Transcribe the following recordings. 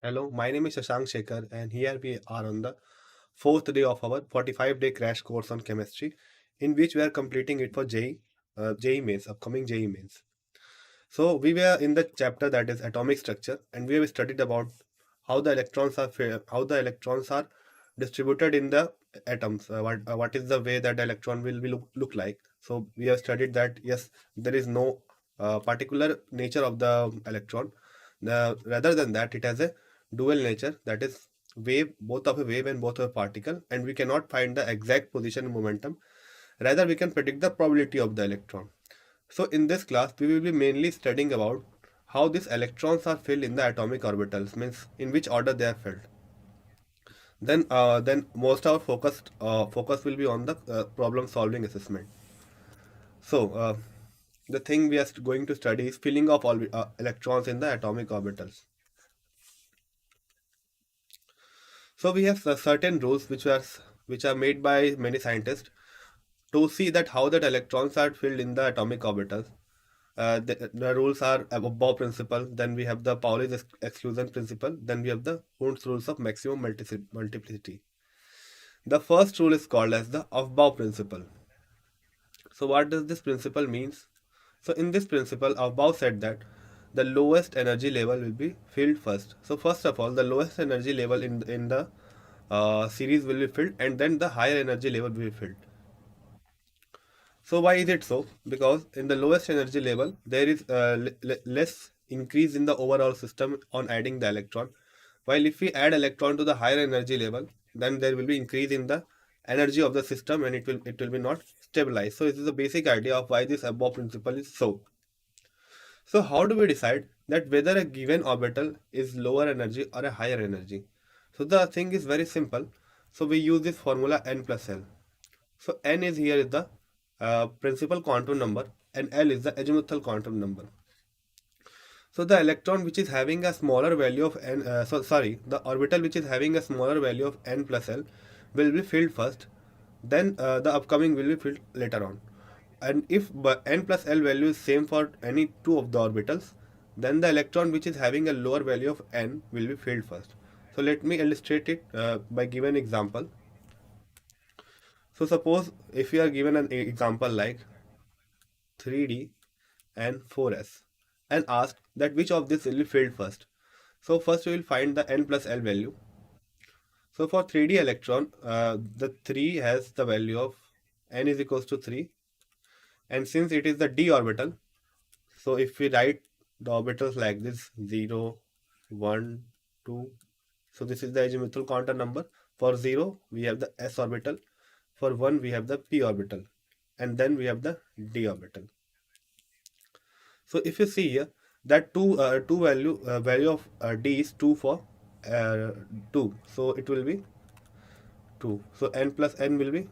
Hello, my name is Shashank Shekhar, and here we are on the fourth day of our 45-day crash course on chemistry, in which we are completing it for JEE Mains, upcoming JEE Mains. So we were in the chapter that is atomic structure, and we have studied about how the electrons are distributed in the atoms. What is the way that the electron will look like? So we have studied that yes, there is no particular nature of the electron. Rather than that, it has a dual nature, that is wave, both of a wave and both of a particle, and we cannot find the exact position and momentum. Rather, we can predict the probability of the electron. So in this class, we will be mainly studying about how these electrons are filled in the atomic orbitals, means in which order they are filled. Then most our focus will be on the problem solving assessment. So the thing we are going to study is filling of all electrons in the atomic orbitals. So we have certain rules which are made by many scientists to see that how that electrons are filled in the atomic orbitals. The rules are above principle. Then we have the Pauli's exclusion principle. Then we have the Hund's rules of maximum multiplicity. The first rule is called as the above principle. So what does this principle means? So in this principle, above said that the lowest energy level will be filled first. So first of all, the lowest energy level in the series will be filled, and then the higher energy level will be filled. So why is it so? Because in the lowest energy level, there is less increase in the overall system on adding the electron. While if we add electron to the higher energy level, then there will be increase in the energy of the system, and it will be not stabilized. So this is the basic idea of why this above principle is so. So how do we decide that whether a given orbital is lower energy or a higher energy? So the thing is very simple. So we use this formula n plus L. So n is here is the principal quantum number, and L is the azimuthal quantum number. So the electron which is having a smaller value of n, the orbital which is having a smaller value of n plus L will be filled first, then the upcoming will be filled later on. And if n plus L value is same for any two of the orbitals, then the electron which is having a lower value of n will be filled first. So let me illustrate it by giving an example. So suppose if you are given an example like 3D and 4s and asked that which of this will be filled first. So first we will find the n plus L value. So for 3D electron, the 3 has the value of n is equals to 3, and since it is the d orbital, so if we write the orbitals like this 0, 1, 2, so this is the azimuthal quantum number. For 0 we have the s orbital, for 1 we have the p orbital, and then we have the d orbital. So if you see here that two value of d is 2 for uh, 2, so it will be 2. So n plus n will be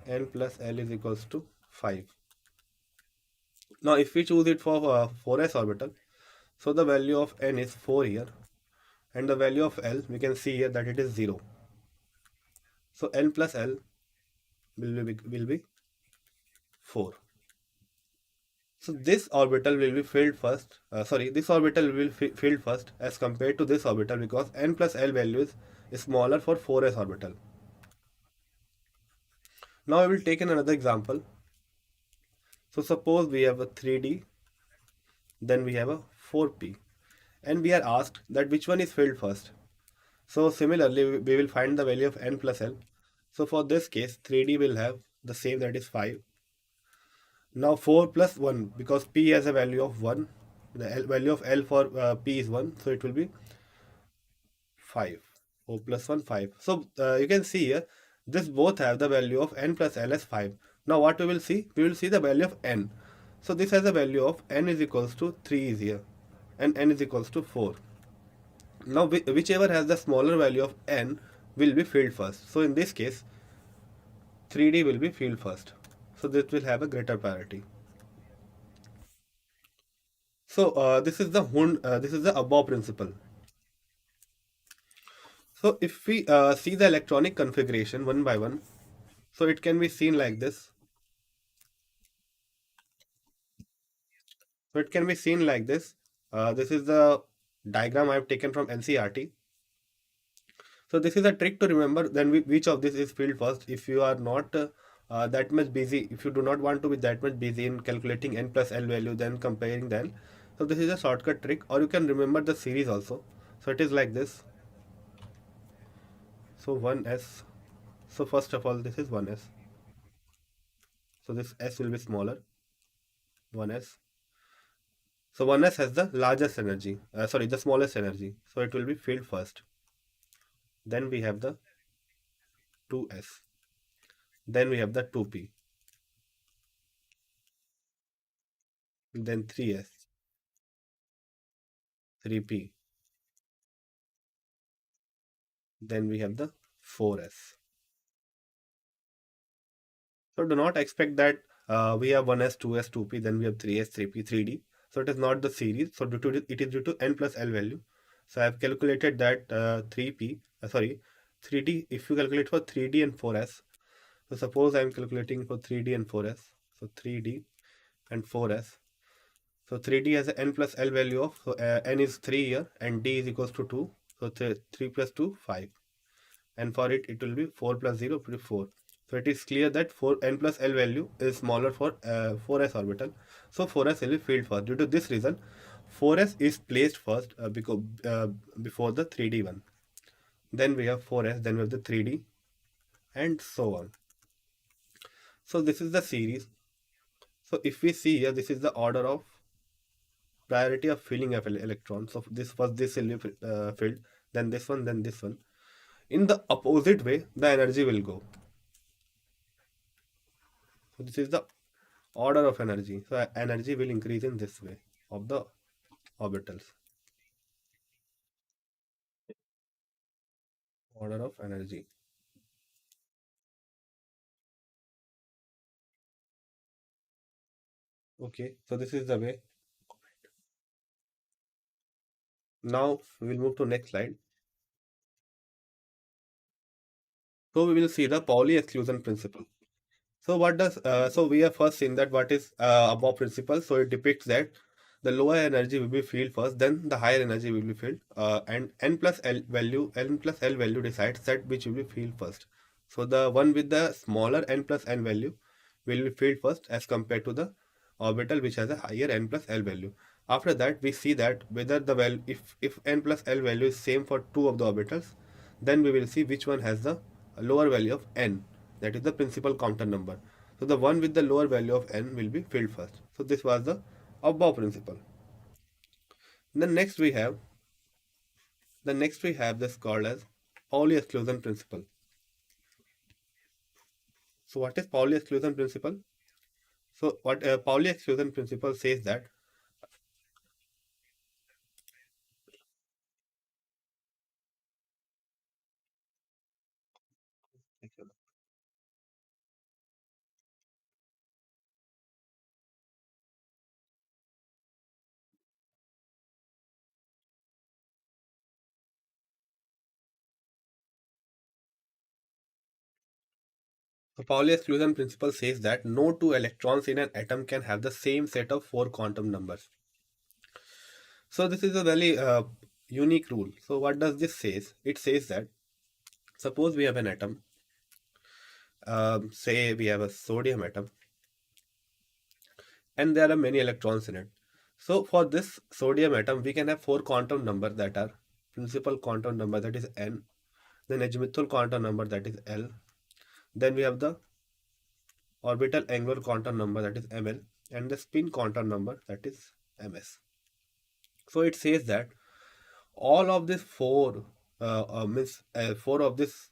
n plus L is equals to 5. Now if we choose it for 4s orbital, so the value of n is 4 here, and the value of L we can see here that it is 0. So n plus L will be 4. So this orbital will be filled first. This orbital will be filled first as compared to this orbital, because n plus L value is smaller for 4s orbital. Now I will take another example. So suppose we have a 3D, then we have a 4p, and we are asked that which one is filled first. So similarly, we will find the value of n plus L. So for this case, 3D will have the same, that is 5. Now 4 plus 1, because p has a value of 1, the value of L for p is 1, so it will be 5. 4 plus 1, 5. So you can see here, this both have the value of n plus L as 5. Now what we will see? We will see the value of n. So this has a value of n is equals to 3 is here, and n is equals to 4. Now whichever has the smaller value of n will be filled first. So in this case, 3D will be filled first. So this will have a greater priority. So this is the above principle. So if we see the electronic configuration one by one, so it can be seen like this. So it can be seen like this. This is the diagram I have taken from NCRT. So this is a trick to remember then which of this is filled first. If you are not that much busy, if you do not want to be that much busy in calculating n plus l value, then comparing them. So this is a shortcut trick, or you can remember the series also. So it is like this. So 1s. So first of all, this is 1s. So this s will be smaller. 1s. So 1s has the largest energy. Sorry, the smallest energy. So it will be filled first. Then we have the 2s. Then we have the 2p. Then 3s, 3p. Then we have the 4s. So do not expect that we have 1s, 2s, 2p, then we have 3s, 3p, 3d. So it is not the series. So due to it is due to n plus l value. So I have calculated that 3p, sorry, 3d. If you calculate for 3d and 4s, so suppose I am calculating for 3d and 4s. So 3d and 4s. So 3d has an n plus l value of, so n is 3 here and d is equals to 2. So 3 plus 2, 5. And for it, it will be 4 plus 0 will be 4. So it is clear that 4 n plus l value is smaller for 4s orbital. So 4s will be filled first. Due to this reason, 4s is placed first because before the 3d one. Then we have 4s, then we have the 3d, and so on. So this is the series. So if we see here, this is the order of priority of filling of electrons. So this first this will be filled, then this one, then this one. In the opposite way, the energy will go. So this is the order of energy. So energy will increase in this way of the orbitals. Order of energy. Okay, so this is the way. Now we will move to next slide. So we will see the Pauli exclusion principle. So what does so we have first seen that what is above principle. So it depicts that the lower energy will be filled first, then the higher energy will be filled, and n plus l value decides that which will be filled first. So the one with the smaller n plus n value will be filled first as compared to the orbital which has a higher n plus l value. After that, we see that whether the value if n plus l value is same for two of the orbitals, then we will see which one has the lower value of n, that is the principal quantum number. So the one with the lower value of n will be filled first. So this was the above principle. Then next we have this called as Pauli exclusion principle. So what is Pauli exclusion principle? So what Pauli exclusion principle says that the Pauli exclusion principle says that no two electrons in an atom can have the same set of four quantum numbers. So this is a very unique rule. So what does this says? It says that suppose we have an atom, say we have a sodium atom, and there are many electrons in it. So for this sodium atom, we can have four quantum numbers that are principal quantum number, that is n, then azimuthal quantum number, that is l, then we have the orbital angular quantum number, that is ml, and the spin quantum number, that is ms. So it says that all of these four of these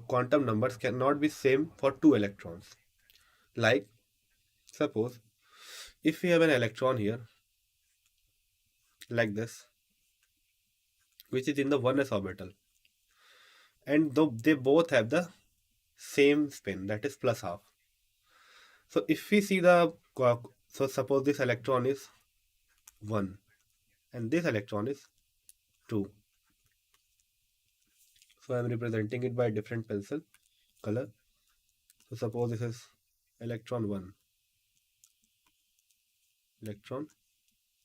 quantum numbers cannot be same for two electrons. Like suppose if we have an electron here like this, which is in the 1s orbital, and though they both have the same spin, that is plus half. So if we see the so suppose this electron is 1 and this electron is 2. So I am representing it by a different pencil color. So suppose this is electron 1, electron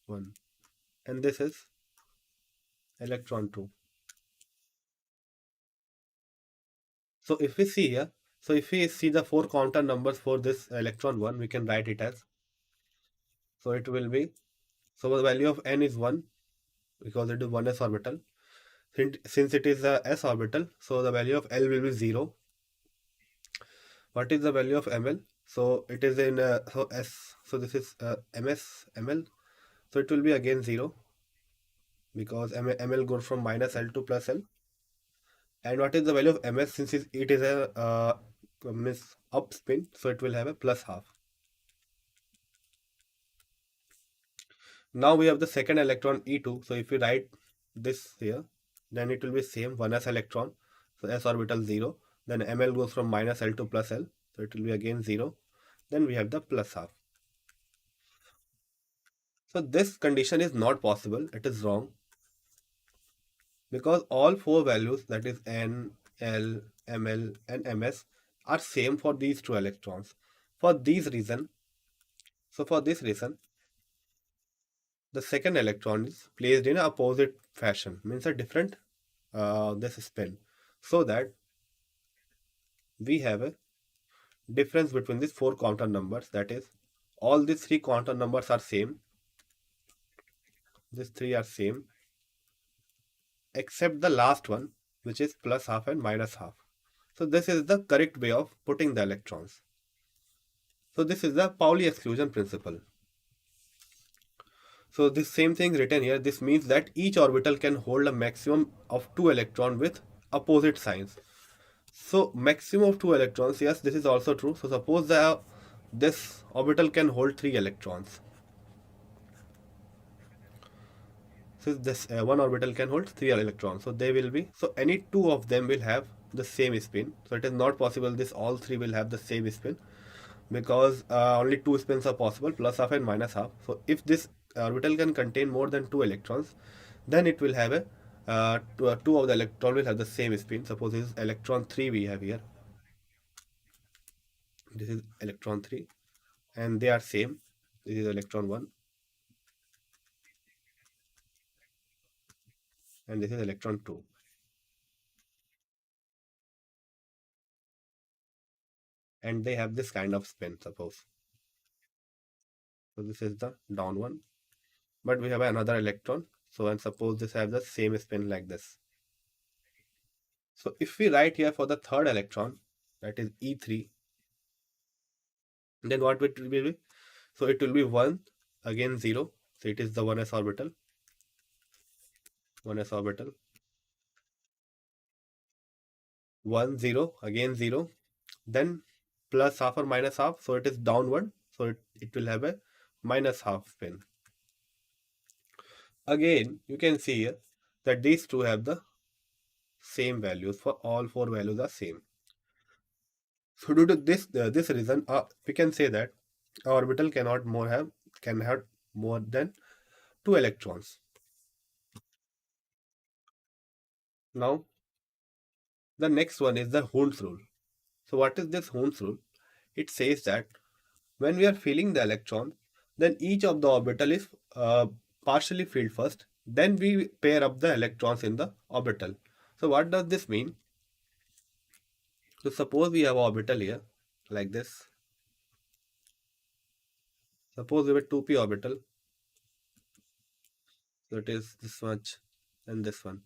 1, and this is electron 2. So if we see here, so if we see the four counter numbers for this electron 1, we can write it as, so it will be, so the value of n is 1 because it is 1s orbital. Since it is a s orbital, so the value of L will be 0. What is the value of ml? So it is in so s, so this is ms ml, so it will be again 0 because ml goes from minus L to plus L. And what is the value of ms? Since it is a means up spin, so it will have a plus half. Now we have the second electron E2. So if we write this here, then it will be same 1s electron. So s orbital 0. Then ml goes from minus L to plus L. So it will be again 0. Then we have the plus half. So this condition is not possible. It is wrong because all four values, that is n, L, ml and ms, are same for these two electrons. For these reason, for this reason, the second electron is placed in a opposite fashion, means a different this spin, so that we have a difference between these four quantum numbers. That is, all these three quantum numbers are same. These three are same except the last one, which is plus half and minus half. So this is the correct way of putting the electrons. So this is the Pauli exclusion principle. So this same thing written here. This means that each orbital can hold a maximum of two electrons with opposite signs. So maximum of two electrons, yes, this is also true. So suppose this orbital can hold three electrons. So this one orbital can hold three electrons. So they will be, so any two of them will have the same spin. So it is not possible this all three will have the same spin because only two spins are possible, plus half and minus half. So if this orbital can contain more than two electrons, then it will have a two of the electron will have the same spin. Suppose this is electron 3 we have here. This is electron 3 and they are same. This is electron 1 and this is electron 2. And they have this kind of spin, suppose. So this is the down one. But we have another electron. So and suppose this have the same spin like this. So if we write here for the third electron, that is E3, then what it will be? So it will be 1, again 0. So it is the 1s orbital. 1s orbital. 1, 0, again 0. Then plus half or minus half. So it is downward. So it will have a minus half spin. Again, you can see here that these two have the same values. For all four values are same. So due to this reason, we can say that a orbital can have more than two electrons. Now the next one is the Hund's rule. So what is this Hund's rule? It says that when we are filling the electron, then each of the orbital is partially filled first. Then we pair up the electrons in the orbital. So what does this mean? So suppose we have orbital here like this. Suppose we have a 2p orbital. So it is this much and this one.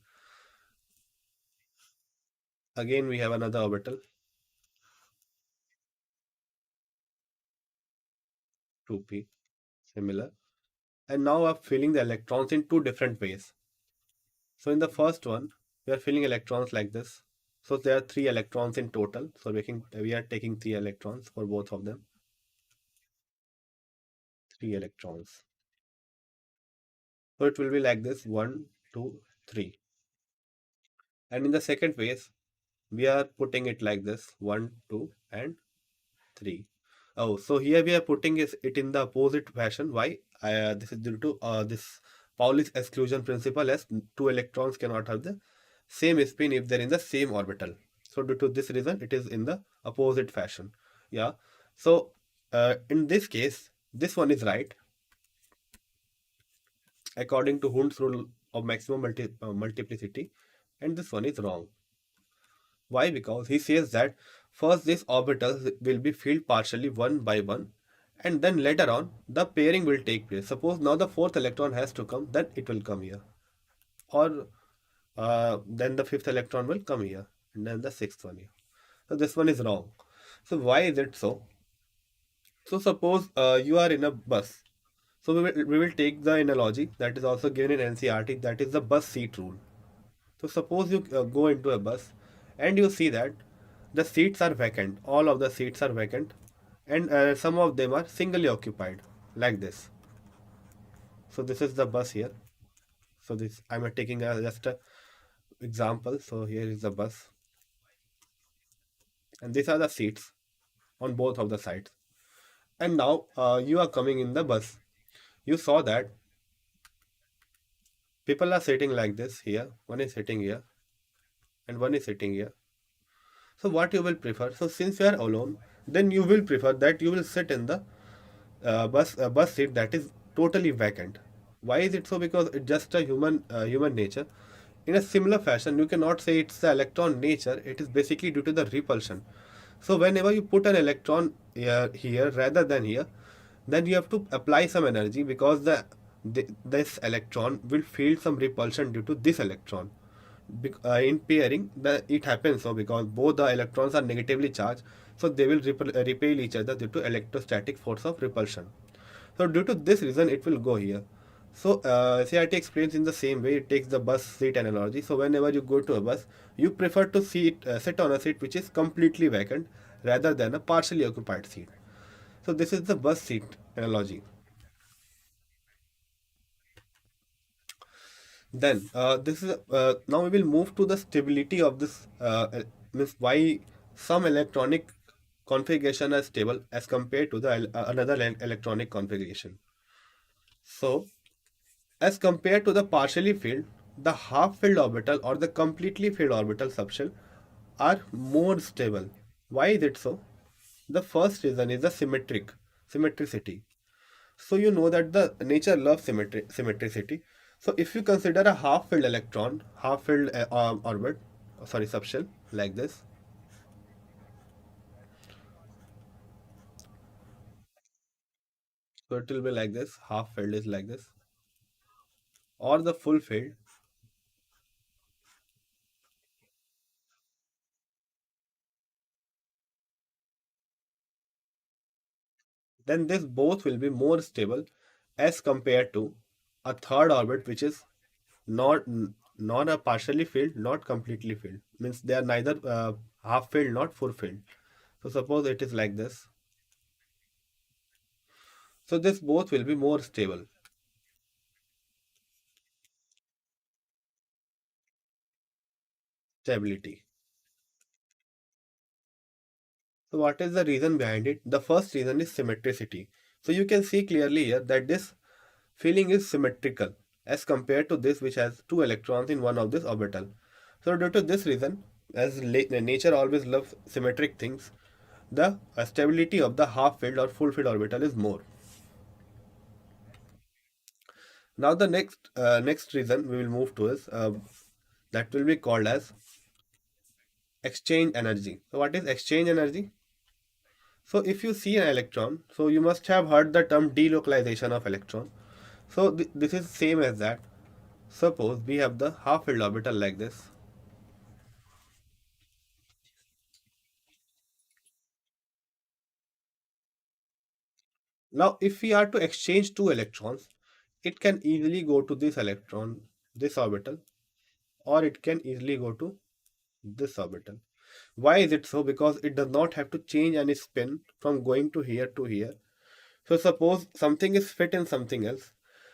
Again we have another orbital 2p, similar. And now I'm filling the electrons in two different ways. So in the first one, we are filling electrons like this. So there are three electrons in total. So we are taking three electrons for both of them. Three electrons. So it will be like this: one, two, three. And in the second phase, we are putting it like this: one, two, and three. Oh, so here we are putting it in the opposite fashion. Why? This is due to this Pauli's exclusion principle, as two electrons cannot have the same spin if they're in the same orbital. So due to this reason, it is in the opposite fashion. Yeah. So in this case, this one is right according to Hund's rule. of maximum multiplicity, and this one is wrong. Why? Because he says that first these orbitals will be filled partially one by one, and then later on the pairing will take place. Suppose now the fourth electron has to come, then it will come here, or then the fifth electron will come here, and then the sixth one here. So this one is wrong. So why is it so? So suppose you are in a bus. So we will take the analogy that is also given in NCRT, that is the bus seat rule. So suppose you go into a bus and you see that the seats are vacant, all of the seats are vacant, and some of them are singly occupied like this. So this is the bus here. So this I'm taking just a example. So here is the bus, and these are the seats on both of the sides. And now you are coming in the bus. You saw that people are sitting like this here. One is sitting here, and one is sitting here. So what you will prefer? So since you are alone, then you will prefer that you will sit in the bus seat that is totally vacant. Why is it so? Because it's just a human nature. In a similar fashion, you cannot say it's the electron nature. It is basically due to the repulsion. So whenever you put an electron here rather than here, then you have to apply some energy because this electron will feel some repulsion due to this electron. In pairing, it happens so because both the electrons are negatively charged, so they will repel each other due to electrostatic force of repulsion. So due to this reason, it will go here. So CRT explains in the same way. It takes the bus seat analogy. So whenever you go to a bus, you prefer to sit on a seat which is completely vacant rather than a partially occupied seat. So this is the bus seat analogy. Then this is now we will move to the stability of this means why some electronic configuration are stable as compared to the another electronic configuration. So as compared to the partially filled, the half filled orbital or the completely filled orbital subshell are more stable. Why is it so? The first reason is the symmetricity. So you know that the nature loves symmetricity. So if you consider a half-filled electron, half-filled orbit, sorry, subshell like this, so it will be like this. Half-filled is like this, or the full-filled. Then this both will be more stable as compared to a third orbit, which is not not a partially filled, not completely filled. Means they are neither half-filled, not full-filled. So suppose it is like this. So this both will be more stable. Stability. So what is the reason behind it? The first reason is symmetricity. So you can see clearly here that this feeling is symmetrical as compared to this which has two electrons in one of this orbital. So due to this reason, as nature always loves symmetric things, the stability of the half-filled or full-filled orbital is more. Now the next reason we will move to is that will be called as exchange energy. So what is exchange energy? So if you see an electron, so you must have heard the term delocalization of electron. So this is same as that. Suppose we have the half-filled orbital like this. Now if we are to exchange two electrons, it can easily go to this electron, this orbital, or it can easily go to this orbital. Why is it so? Because it does not have to change any spin from going to here to here. So suppose something is fit in something else.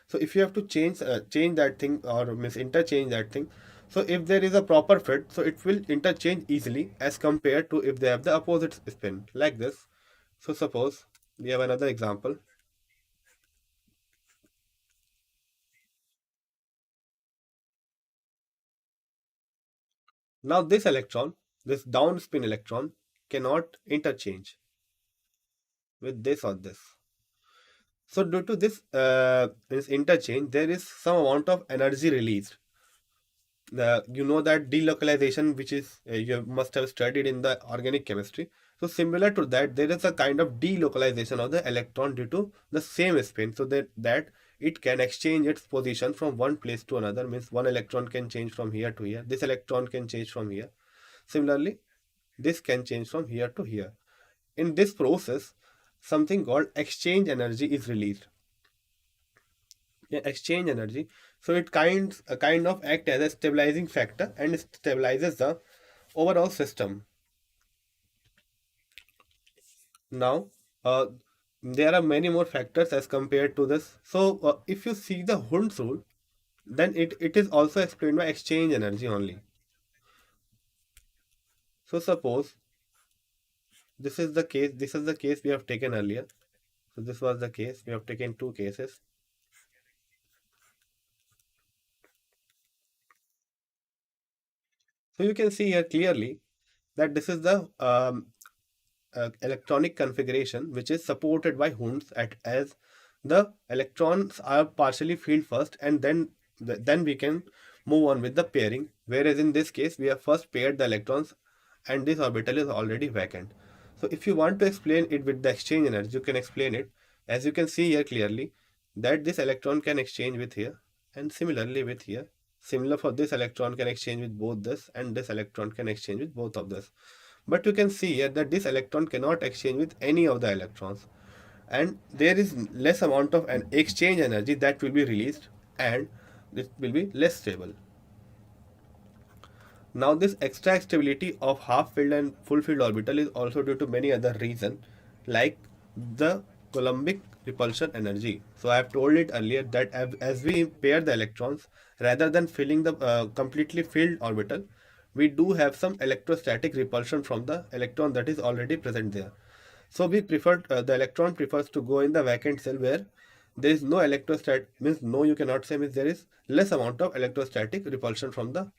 So if you have to change that thing or miss interchange that thing, so if there is a proper fit, so it will interchange easily as compared to if they have the opposite spin like this. So suppose we have another example. Now this electron, this down spin electron, cannot interchange with this or this. So due to this interchange, there is some amount of energy released. You know that delocalization, which is you must have studied in the organic chemistry. So similar to that, there is a kind of delocalization of the electron due to the same spin, so that it can exchange its position from one place to another. Means one electron can change from here to here. This electron can change from here. Similarly, this can change from here to here. In this process, something called exchange energy is released. Yeah, exchange energy. So it kind of act as a stabilizing factor and stabilizes the overall system. Now, there are many more factors as compared to this. So if you see the Hund's rule, then it is also explained by exchange energy only. So suppose this is the case we have taken earlier. So this was the case. We have taken two cases. So you can see here clearly that this is the electronic configuration which is supported by Hund's at as the electrons are partially filled first, and then we can move on with the pairing, whereas in this case we have first paired the electrons and this orbital is already vacant. So if you want to explain it with the exchange energy, you can explain it as you can see here clearly that this electron can exchange with here, and similarly with here. Similar for this electron can exchange with both this, and this electron can exchange with both of this. But you can see here that this electron cannot exchange with any of the electrons, and there is less amount of an exchange energy that will be released, and it will be less stable. Now this extra stability of half filled and full filled orbital is also due to many other reasons, like the Coulombic repulsion energy. So I have told it earlier that as we pair the electrons, rather than filling the completely filled orbital, we do have some electrostatic repulsion from the electron that is already present there. So we prefer the electron prefers to go in the vacant cell where there is no electrostat means no, you cannot say, means there is less amount of electrostatic repulsion from the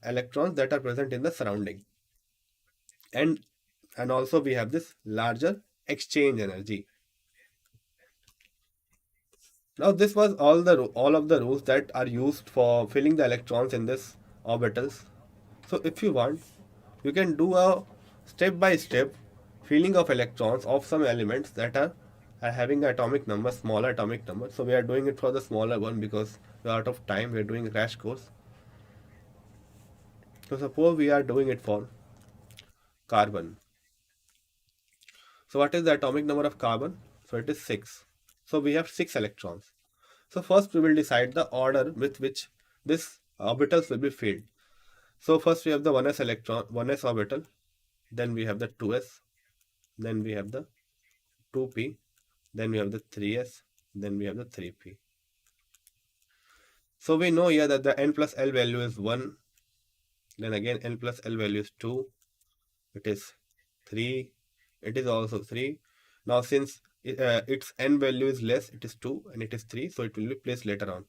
electrons that are present in the surrounding, and also we have this larger exchange energy. Now this was all of the rules that are used for filling the electrons in this orbitals. So if you want, you can do a step by step filling of electrons of some elements that are having atomic number, smaller atomic number. So we are doing it for the smaller one because we are out of time. We are doing a crash course. So suppose we are doing it for carbon. So what is the atomic number of carbon? So it is 6. So we have 6 electrons. So first we will decide the order with which this orbitals will be filled. So first we have the 1s electron, 1s orbital, then we have the 2s, then we have the 2p, then we have the 3s, then we have the 3p. So we know here that the n plus l value is 1, then again n plus l value is 2, it is 3, it is also 3. Now since its n value is less, it is 2 and it is 3, so it will be placed later on.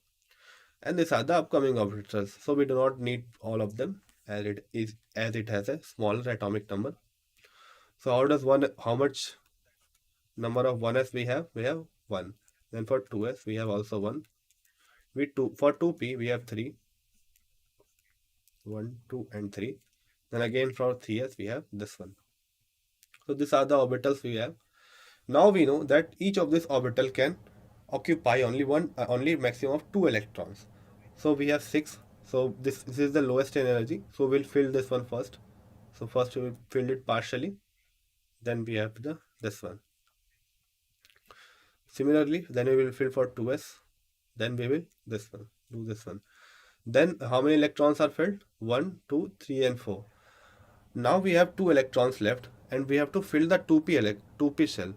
And these are the upcoming orbitals, so we do not need all of them as it has a smaller atomic number. So how much number of 1s we have? We have 1. Then for 2s we have also 1. For 2p we have 3. 1, 2 and 3. Then again for 3s we have this one. So these are the orbitals we have. Now we know that each of this orbital can occupy only maximum of 2 electrons. So we have 6. So this is the lowest energy. So we'll fill this one first. So first we will fill it partially. Then we have this one. Similarly, then we will fill for 2s. Then we will do this one. Then how many electrons are filled? 1, 2, 3 and 4. Now we have 2 electrons left and we have to fill the 2p shell.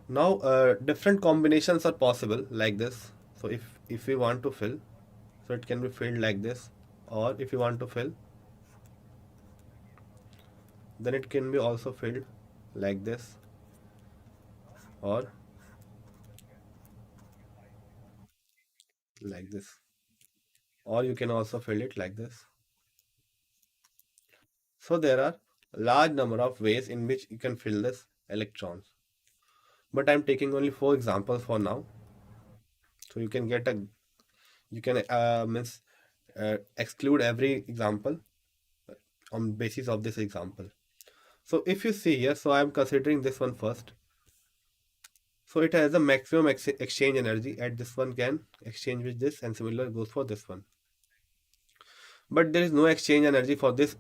Now different combinations are possible like this. So if we want to fill, so it can be filled like this, or if you want to fill, then it can be also filled like this, or like this, or you can also fill it like this. So there are large number of ways in which you can fill this electrons. but I'm taking only four examples for now, so you can get a you can means exclude every example on basis of this example. So if you see here, so I'm considering this one first. So it has a maximum exchange energy, and this one can exchange with this, and similar goes for this one. But there is no exchange energy for this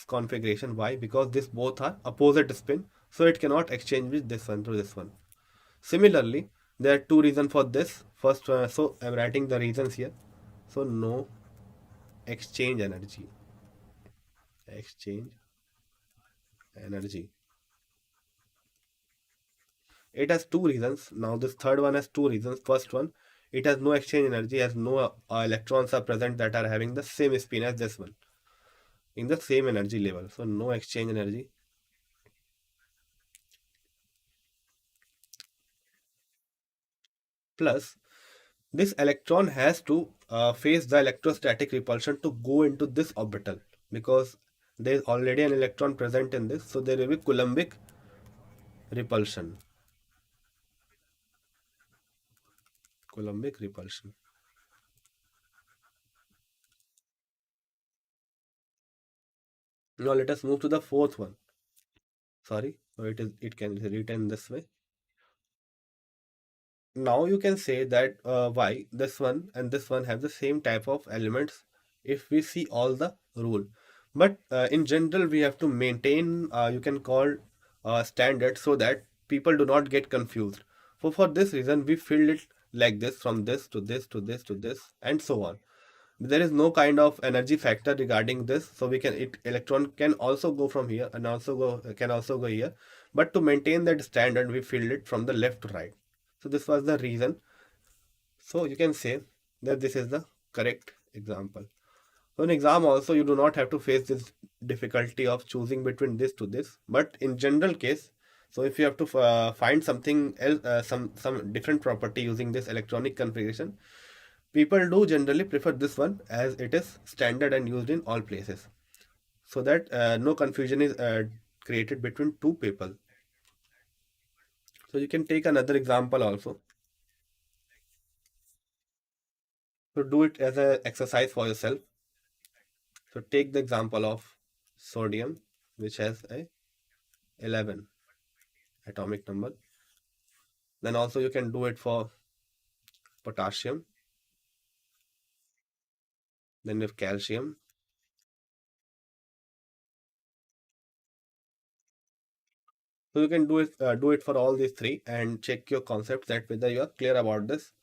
configuration. Why? Because this both are opposite spin, so it cannot exchange with this one to this one. Similarly, there are two reasons for this. First, so I'm writing the reasons here. So no exchange energy. Exchange energy. It has two reasons. Now this third one has two reasons. First one, it has no exchange energy as no electrons are present that are having the same spin as this one in the same energy level. So no exchange energy. Plus, this electron has to face the electrostatic repulsion to go into this orbital, because there is already an electron present in this, so there will be Coulombic repulsion. Coulombic repulsion. Now let us move to the fourth one. Sorry, so it can be written this way. Now you can say that why this one and this one have the same type of elements if we see all the rule. But in general, we have to maintain, you can call standard, so that people do not get confused. For this reason, we filled it like this, from this to this to this to this, and so on. There is no kind of energy factor regarding this, so we can it electron can also go from here and also go can also go here. But to maintain that standard, we filled it from the left to right. So this was the reason. So you can say that this is the correct example. So in exam also, you do not have to face this difficulty of choosing between this to this. But in general case, so if you have to find something else, some different property using this electronic configuration, people do generally prefer this one as it is standard and used in all places, so that no confusion is created between two people. So you can take another example also. So do it as an exercise for yourself. So take the example of sodium, which has a 11 atomic number. Then also you can do it for potassium. Then you have calcium. So you can do it for all these three and check your concept that whether you are clear about this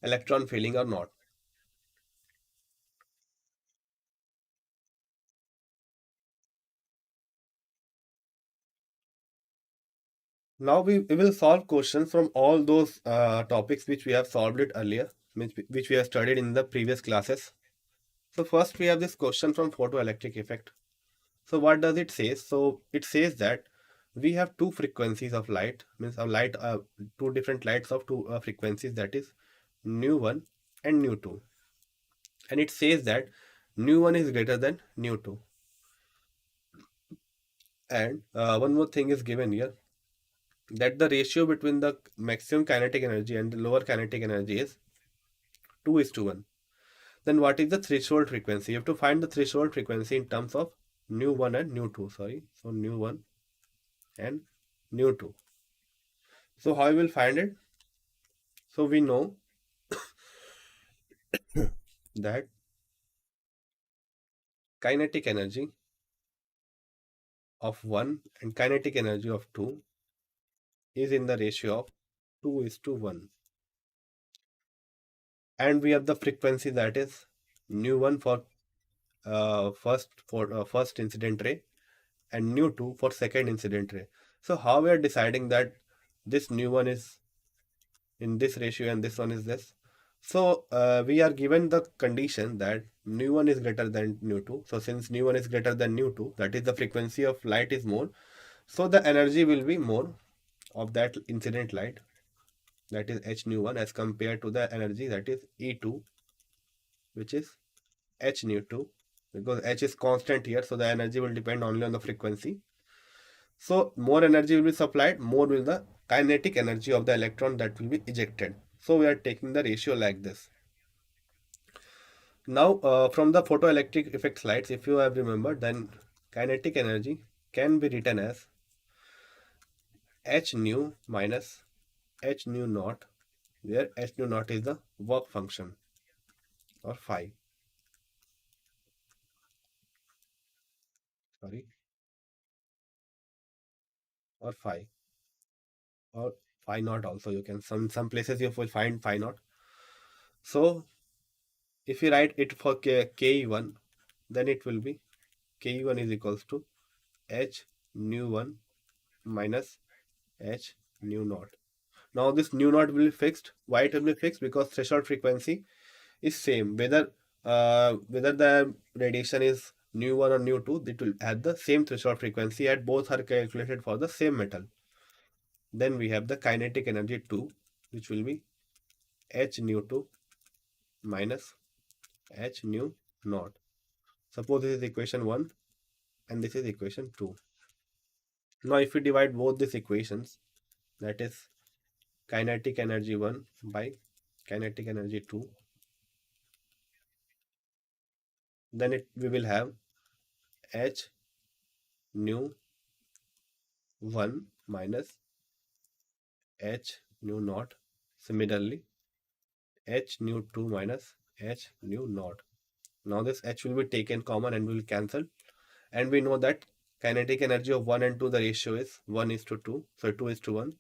electron filling or not. Now we will solve questions from all those topics which we have solved it earlier, which we have studied in the previous classes. So first we have this question from photoelectric effect. So what does it say? So it says that we have two frequencies of light, means a light, two different lights of two frequencies, that is nu 1 and nu 2. And it says that nu 1 is greater than nu 2. And one more thing is given here, that the ratio between the maximum kinetic energy and the lower kinetic energy is 2 is to 1. Then what is the threshold frequency? You have to find the threshold frequency in terms of nu 1 and nu 2. Sorry. So nu 1 and nu 2. So how we will find it? So we know that kinetic energy of 1 and kinetic energy of 2 is in the ratio of 2 is to 1. And we have the frequency, that is nu 1 for first incident ray and nu 2 for second incident ray. So how we are deciding that this nu 1 is in this ratio and this one is this? So we are given the condition that nu 1 is greater than nu 2. So since nu 1 is greater than nu 2, that is the frequency of light is more. So the energy will be more of that incident light, that is h nu 1, as compared to the energy, that is E2, which is h nu 2, because h is constant here, so the energy will depend only on the frequency. So more energy will be supplied, more will the kinetic energy of the electron that will be ejected. So we are taking the ratio like this. Now, from the photoelectric effect slides, if you have remembered, then kinetic energy can be written as h nu minus h nu naught, where h nu naught is the work function, or phi. Sorry, or phi, or phi naught also. You can some places you will find phi naught. So if you write it for ke1, then it will be ke1 is equals to h nu 1 minus h nu naught. Now this nu naught will be fixed. Why it will be fixed? Because threshold frequency is same. Whether the radiation is nu 1 or nu 2, it will have the same threshold frequency, and both are calculated for the same metal. Then we have the kinetic energy 2, which will be h nu 2 minus h nu naught. Suppose this is equation 1 and this is equation 2. Now if we divide both these equations, that is kinetic energy 1 by kinetic energy 2, then we will have h nu 1 minus h nu naught. Similarly, h nu 2 minus h nu naught. Now this h will be taken common and will cancel. And we know that kinetic energy of 1 and 2, the ratio is 1 is to 2. So 2 is to 1.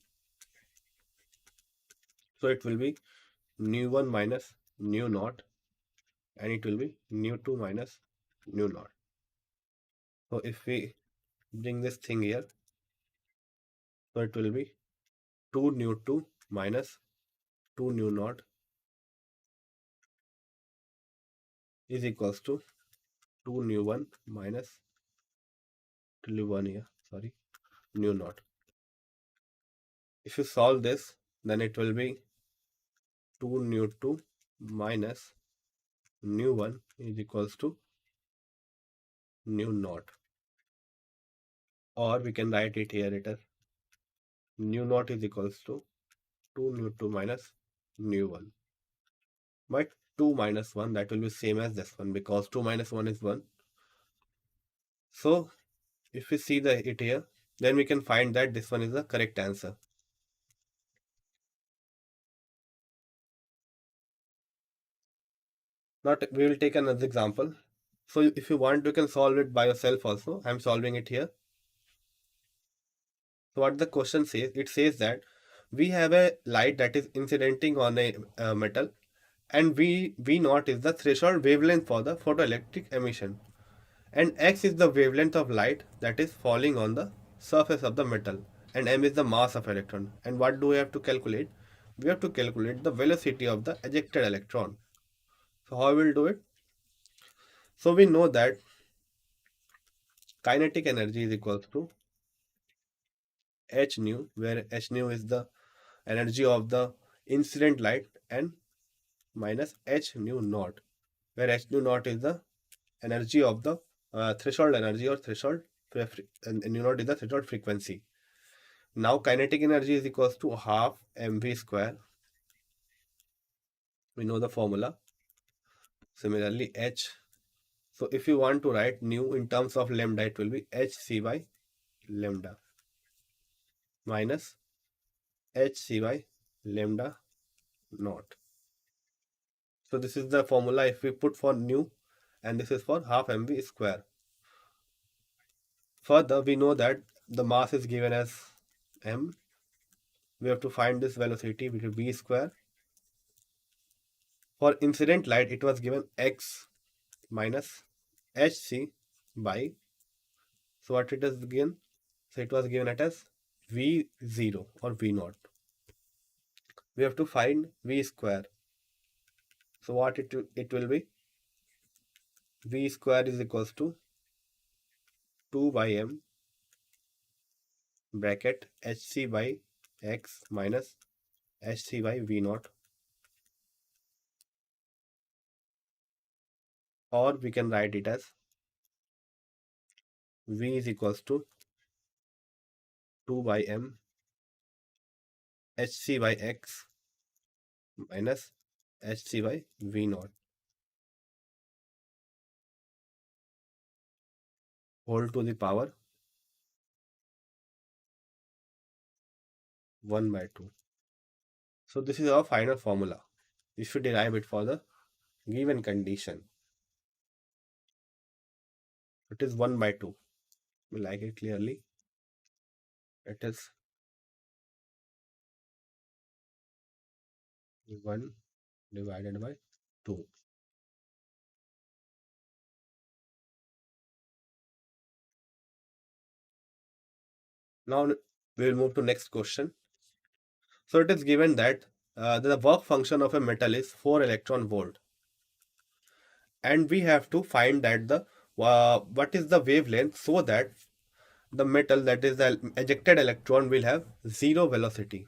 So it will be nu 1 minus nu naught, and it will be nu 2 minus nu naught. So if we bring this thing here, so it will be 2 nu 2 minus 2 nu naught is equals to 2 nu 1 minus 2 nu 1 here, sorry, nu naught. If you solve this, then it will be 2 nu 2 minus nu 1 is equals to nu naught. Or we can write it here, it is nu naught is equals to 2 nu 2 minus nu 1. But 2 minus 1, that will be same as this one, because 2 minus 1 is 1. So if we see it here, then we can find that this one is the correct answer. Now we will take another example. So if you want, you can solve it by yourself also. I'm solving it here. So what the question says, it says that we have a light that is incidenting on a metal, and V naught is the threshold wavelength for the photoelectric emission, and X is the wavelength of light that is falling on the surface of the metal, and M is the mass of electron. And what do we have to calculate? We have to calculate the velocity of the ejected electron. So how we will do it? So we know that kinetic energy is equals to h nu, where h nu is the energy of the incident light, and minus h nu naught, where h nu naught is the energy of the threshold energy, or threshold, and nu naught is the threshold frequency. Now kinetic energy is equals to half mv square. We know the formula. Similarly, h. So if you want to write nu in terms of lambda, it will be hc by lambda minus hc by lambda naught. So this is the formula if we put for nu, and this is for half mv square. Further, we know that the mass is given as m. We have to find this velocity, which is v square. For incident light, it was given x minus hc by, so what it is given? So it was given as v0 or v0. We have to find v square. So what it will be? V square is equals to 2 by m bracket hc by x minus hc by v0, or we can write it as v is equals to 2 by m hc by x minus hc by v naught whole to the power 1 by 2. So this is our final formula. We should derive it for the given condition. It is 1 by 2. We like it clearly. It is 1 divided by 2. Now we will move to next question. So it is given that the work function of a metal is 4 electron volt, and we have to find that the what is the wavelength so that the metal, that is the ejected electron, will have zero velocity.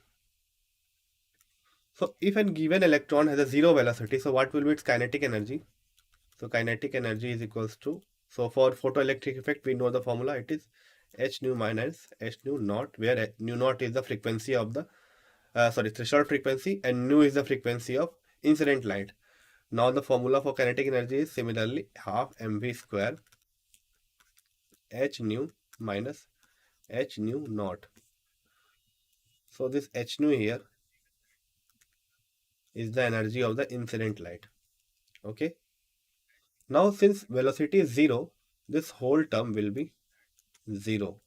So if a given electron has a zero velocity, so what will be its kinetic energy? So kinetic energy is equals to, so for photoelectric effect we know the formula, it is h nu minus h nu naught, where nu naught is the frequency of the threshold frequency, and nu is the frequency of incident light. Now the formula for kinetic energy is similarly half mv square h nu minus h nu naught. So this h nu here is the energy of the incident light. Okay. Now since velocity is 0, this whole term will be 0,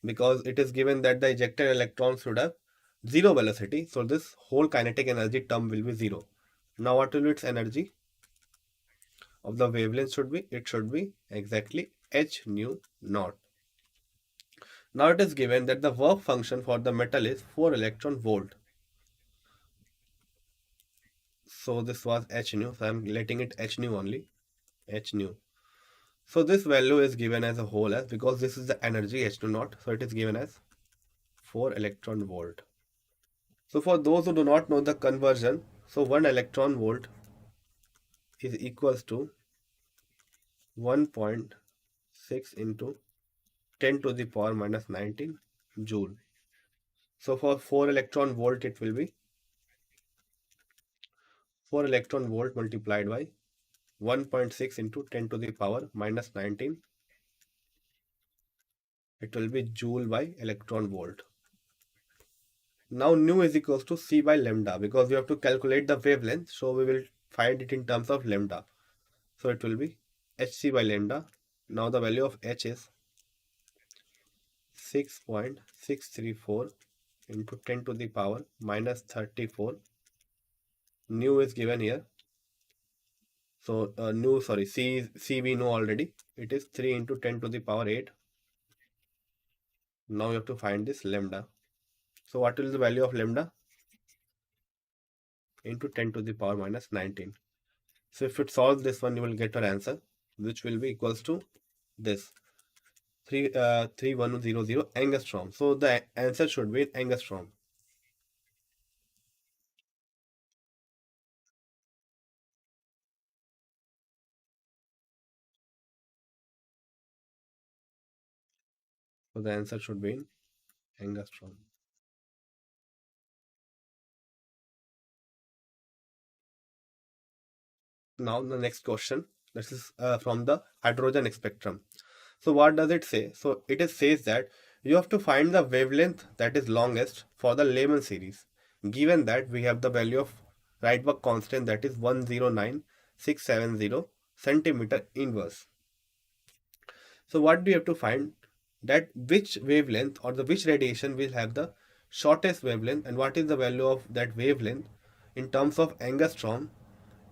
because it is given that the ejected electron should have 0 velocity. So this whole kinetic energy term will be 0. Now what will be its energy of the wavelength should be? It should be exactly h nu naught. Now it is given that the work function for the metal is 4 electron volt. So this was h nu. So I am letting it h nu only. H nu. So this value is given as a whole as, because this is the energy h nu naught. So it is given as 4 electron volt. So for those who do not know the conversion, so 1 electron volt is equals to 1.6 into 10 to the power minus 19 joule. So for 4 electron volt it will be 4 electron volt multiplied by 1.6 into 10 to the power minus 19. It will be joule by electron volt. Now nu is equals to c by lambda, because we have to calculate the wavelength, so we will find it in terms of lambda. So it will be hc by lambda. Now the value of h is 6.634 into 10 to the power minus 34. Nu is given here. So c we know already. It is 3 into 10 to the power 8. Now we have to find this lambda. So what is the value of lambda? Into 10 to the power minus 19. So if it solves this one, you will get your answer, which will be equals to this 3100 angstrom. So the answer should be in angstrom. So the answer should be in angstrom. Now the next question. This is from the hydrogen spectrum. So what does it say? So it is says that you have to find the wavelength that is longest for the Lehman series, given that we have the value of Rydberg constant, that is 109670 centimeter inverse. So what do you have to find? That which wavelength or the which radiation will have the shortest wavelength, and what is the value of that wavelength in terms of angstrom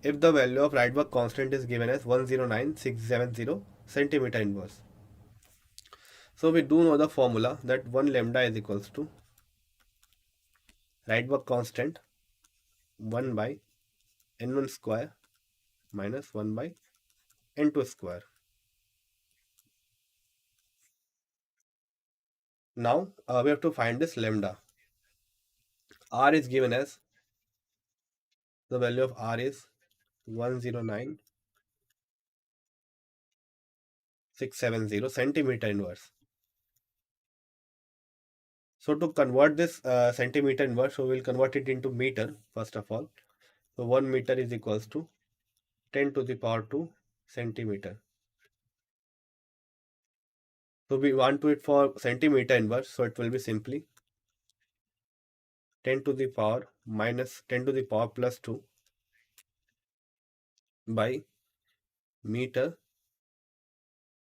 if the value of Rydberg constant is given as 109670 centimeter inverse. So we do know the formula that 1 lambda is equals to Rydberg constant 1 by n1 square minus 1 by n2 square. Now we have to find this lambda. R is given as, the value of R is 109670 centimeter inverse. So to convert this centimeter inverse, so we'll convert it into meter first of all. So 1 meter is equals to 10 to the power 2 centimeter. So we want to it for centimeter inverse, so it will be simply 10 to the power minus 10 to the power plus 2 by meter,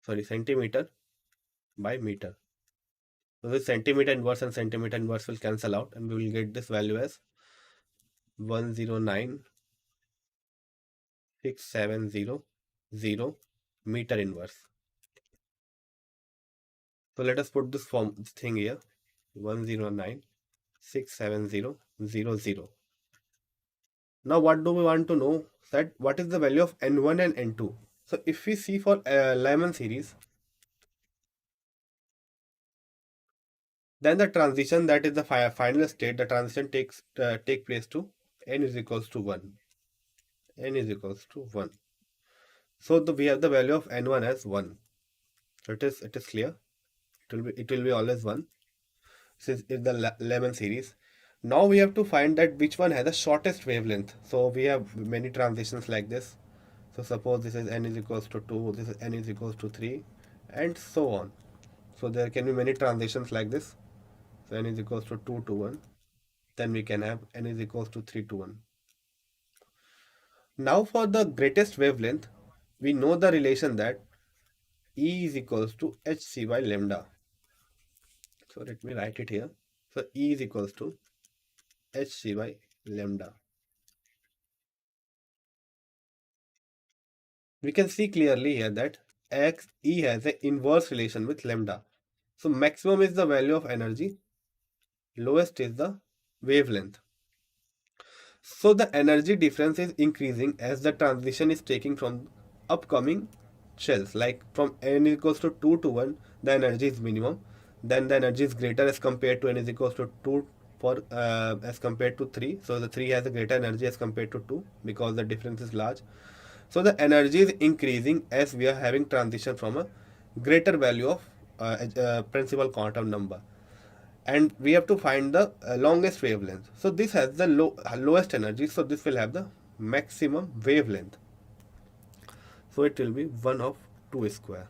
sorry, centimeter by meter. So this centimeter inverse and centimeter inverse will cancel out and we will get this value as 109,670 meter inverse. So let us put this form thing here, 109,670,00. Now what do we want to know, that what is the value of n1 and n2. So if we see for Lyman series, then the transition, that is the final state, the transition take place to n is equals to 1. N is equals to 1. So we have the value of n1 as 1. So it is clear. It will be always 1. This is the Lyman series. Now we have to find that which one has the shortest wavelength. So we have many transitions like this. So suppose this is n is equals to 2, this is n is equals to 3, and so on. So there can be many transitions like this. So n is equals to 2 to 1. Then we can have n is equals to 3 to 1. Now for the greatest wavelength, we know the relation that E is equals to hc by lambda. So let me write it here. So E is equals to hc by lambda. We can see clearly here that E has an inverse relation with lambda. So maximum is the value of energy, lowest is the wavelength. So the energy difference is increasing as the transition is taking from upcoming shells. Like from n equals to 2 to 1, the energy is minimum. Then the energy is greater as compared to n is equals to 2 for as compared to 3. So the 3 has a greater energy as compared to 2 because the difference is large. So the energy is increasing as we are having transition from a greater value of principal quantum number, and we have to find the longest wavelength. So this has the lowest energy, so this will have the maximum wavelength. So it will be 1 of 2 square.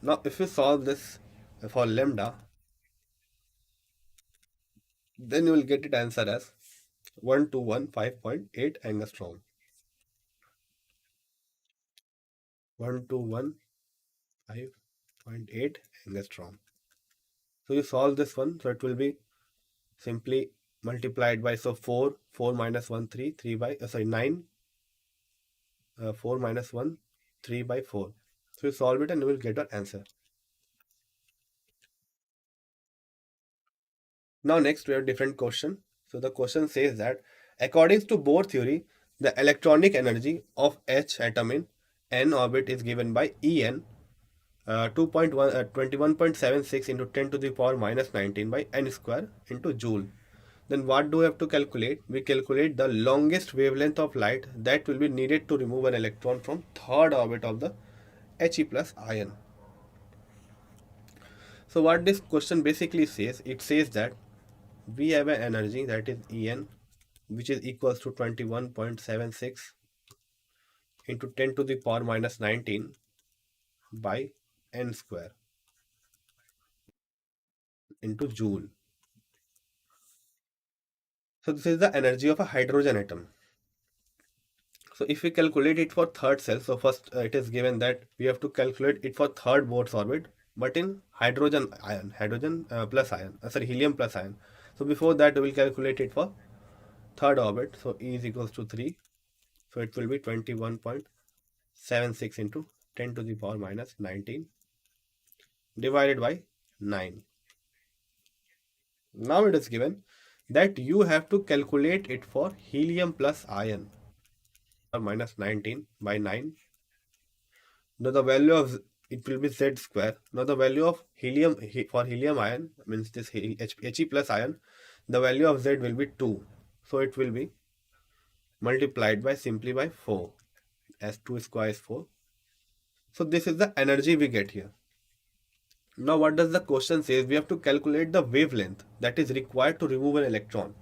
Now if we solve this for lambda, then you will get it answer as 1215.8 angstrom. 1215.8 angstrom. So you solve this one, so it will be simply multiplied by, so 4 minus 1 3 by sorry 9, 4 minus 1 3 by 4. So you solve it and you will get your answer. Now next we have different question. So the question says that according to Bohr theory, the electronic energy of H atom in n orbit is given by En 21.76 into 10 to the power minus 19 by n square into joule. Then what do we have to calculate? We calculate the longest wavelength of light that will be needed to remove an electron from third orbit of the He plus ion. So what this question basically says, it says that we have an energy, that is En, which is equals to 21.76 into 10 to the power minus 19 by n square into joule. So this is the energy of a hydrogen atom. So if we calculate it for third cell, so first it is given that we have to calculate it for third Bohr's orbit, but in hydrogen ion, hydrogen plus ion, sorry, helium plus ion. So before that we will calculate it for third orbit. So E is equals to 3. So it will be 21.76 into 10 to the power minus 19 divided by 9. Now it is given that you have to calculate it for helium plus ion, minus 19 by 9. Now the value of it will be z square. Now the value of helium for helium ion, means this He plus ion, the value of z will be 2. So it will be multiplied by simply by 4, as 2 square is 4. So this is the energy we get here. Now, what does the question say? We have to calculate the wavelength that is required to remove an electron.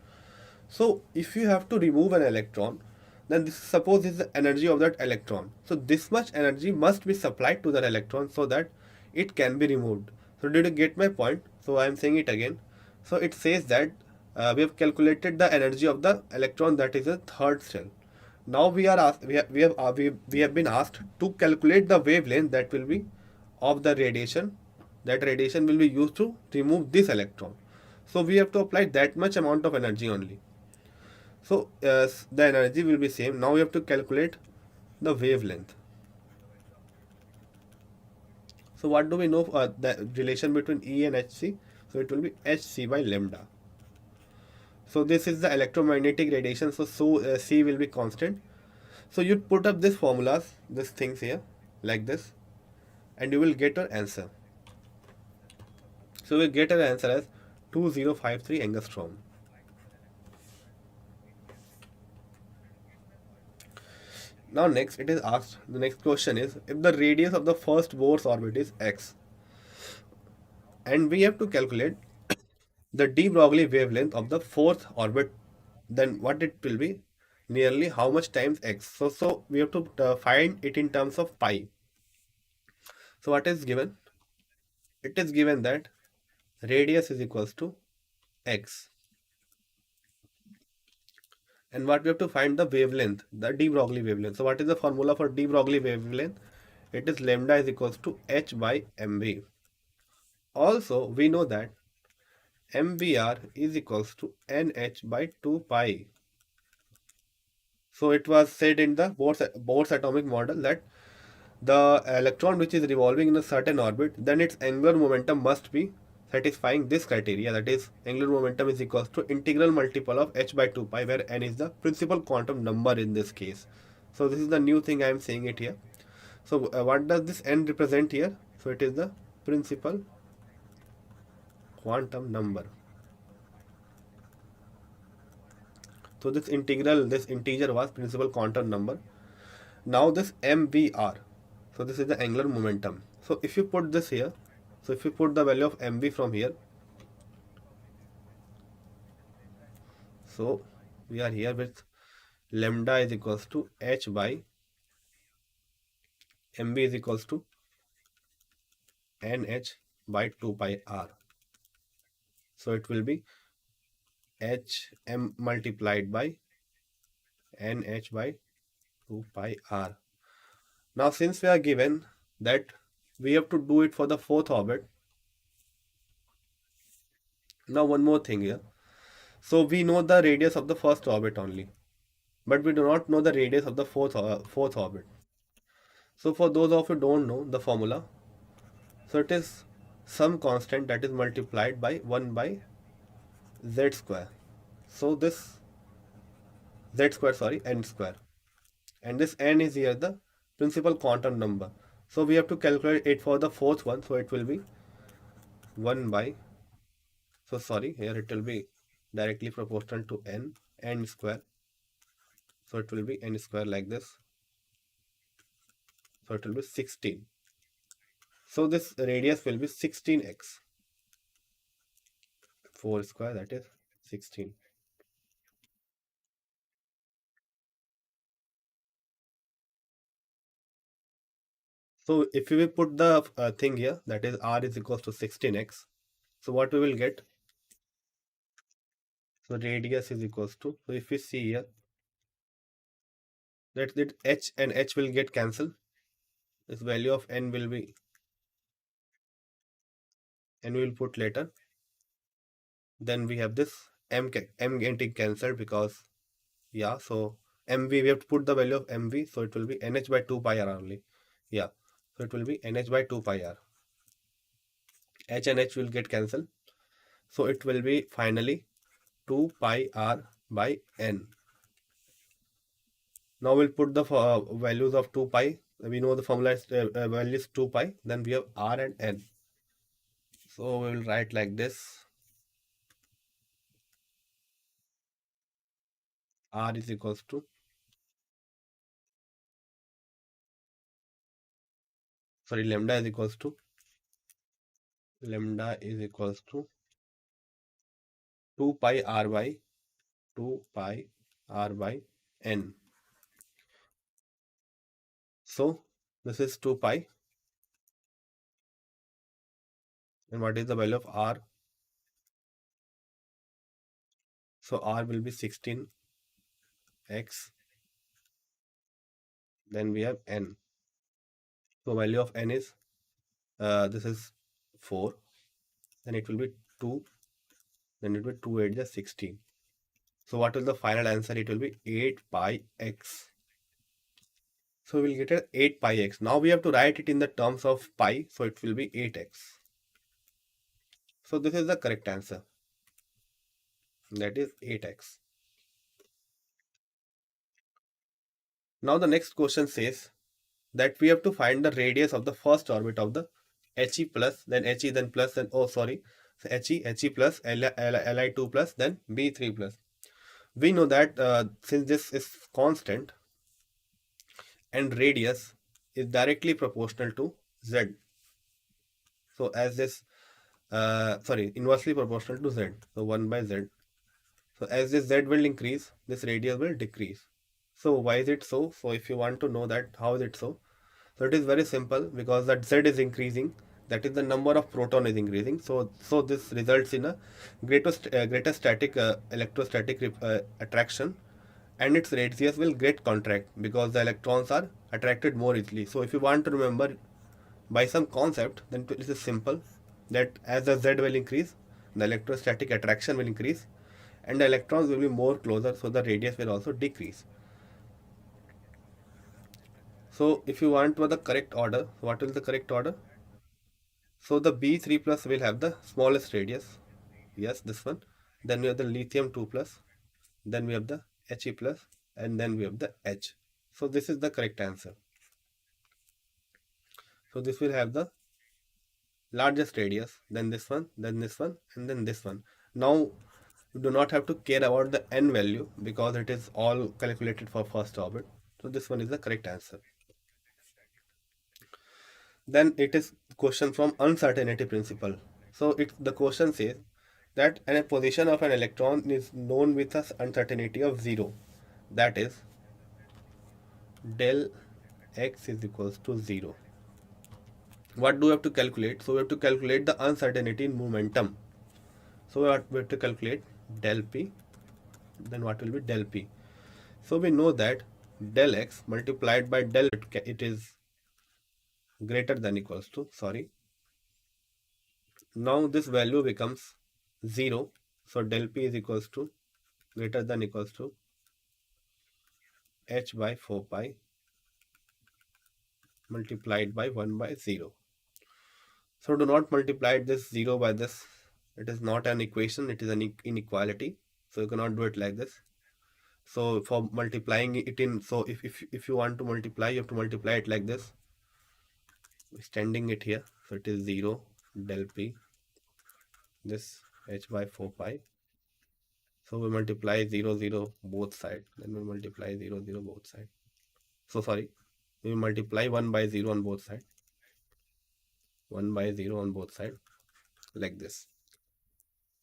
So, if you have to remove an electron, then this suppose is the energy of that electron. So, this much energy must be supplied to that electron so that it can be removed. So, did you get my point? So, I am saying it again. So, it says that we have calculated the energy of the electron that is a third cell. Now we are asked, we have been asked to calculate the wavelength that will be of the radiation. That radiation will be used to remove this electron. So we have to apply that much amount of energy only. So the energy will be same. Now we have to calculate the wavelength. So what do we know the relation between E and Hc? So it will be Hc by lambda. So this is the electromagnetic radiation. So C will be constant. So you put up this formulas, these things here, like this, and you will get your answer. So we'll get our answer as 2053 angstrom. Now next it is asked, the next question is, if the radius of the first Bohr's orbit is x, and we have to calculate the de Broglie wavelength of the fourth orbit, then what it will be? Nearly how much times x? So we have to find it in terms of pi. So what is given? It is given that radius is equals to x. And what we have to find the wavelength, the de Broglie wavelength. So what is the formula for de Broglie wavelength? It is lambda is equals to h by mv. Also, we know that mvr is equals to nh by 2 pi. So it was said in the Bohr's atomic model that the electron which is revolving in a certain orbit, then its angular momentum must be satisfying this criteria, that is angular momentum is equals to integral multiple of h by 2 pi, where n is the principal quantum number in this case. So this is the new thing I am saying it here. So what does this n represent here? So it is the principal quantum number. So this integer was principal quantum number. Now this mvr, so this is the angular momentum. So if you put this here, so if you put the value of mv from here, so we are here with lambda is equals to h by mv is equals to nh by 2 pi r. So it will be h m multiplied by nh by 2 pi r. Now since we are given that we have to do it for the fourth orbit, now one more thing here. So we know the radius of the first orbit only, but we do not know the radius of the fourth orbit. So for those of you who don't know the formula, so it is some constant that is multiplied by 1 by z square. So this z square, sorry, n square. And this n is here the principal quantum number. So we have to calculate it for the fourth one. So it will be 1 by, so sorry, here it will be directly proportional to n square. So it will be n square like this. So it will be 16. So this radius will be 16x. 4 square, that is 16. So if we will put the thing here, that is r is equals to 16x. So what we will get? So radius is equals to, so if we see here, that h and h will get cancelled. This value of n will be, n we will put later. Then we have this m getting cancelled because, yeah, so mv, we have to put the value of mv, so it will be nh by 2 pi r only. Yeah, so it will be nh by 2 pi r. H and h will get cancelled. So it will be finally 2 pi r by n. Now we'll put the values of 2 pi. We know the formula is value is 2 pi. Then we have r and n. So we will write like this. R is equals to, sorry, lambda is equals to lambda is equals to 2 pi r by 2 pi r by n. So this is 2 pi, and what is the value of r? So r will be 16x, then we have n. So value of n is this is 4, then it will be 2, then it will be 2 8 is 16. So what will the final answer? It will be 8 pi x. So we'll get 8 pi x. Now we have to write it in the terms of pi, so it will be 8x. So this is the correct answer. That is 8x. Now the next question says that we have to find the radius of the first orbit of the He plus, then He, then plus, then oh sorry, so He plus, Li2 plus, then B3 plus. We know that since this is constant and radius is directly proportional to z. So as this, sorry, inversely proportional to z. So 1 by z. So as this z will increase, this radius will decrease. So why is it so? So if you want to know that, how is it so? So it is very simple, because that z is increasing, that is the number of proton is increasing. So this results in a greater static electrostatic attraction, and its radius will get contract because the electrons are attracted more easily. So if you want to remember by some concept, then it is simple, that as the z will increase, the electrostatic attraction will increase, and the electrons will be more closer, so the radius will also decrease. So if you want for the correct order, what is the correct order? So the B3 plus will have the smallest radius. Yes, this one. Then we have the lithium 2 plus. Then we have the He plus, and then we have the H. So this is the correct answer. So this will have the largest radius, then this one, then this one, and then this one. Now you do not have to care about the n value because it is all calculated for first orbit. So this one is the correct answer. Then it is question from uncertainty principle. So the question says that a position of an electron is known with an uncertainty of 0. That is del x is equals to 0. What do we have to calculate? So we have to calculate the uncertainty in momentum. So we have to calculate del p, then what will be del p? So we know that del x multiplied by del it is greater than equals to, sorry, now this value becomes 0. So del p is equals to greater than equals to h by 4 pi multiplied by 1 by 0. So do not multiply this 0 by this. It is not an equation, it is an inequality. So you cannot do it like this. So for multiplying it in, so if you want to multiply, you have to multiply it like this, extending it here. So it is 0 del p, this h by 4 pi. So we multiply 0 0 both sides, then we multiply 0 0 both sides. So sorry, we multiply 1 by 0 on both sides, 1 by 0 on both sides, like this.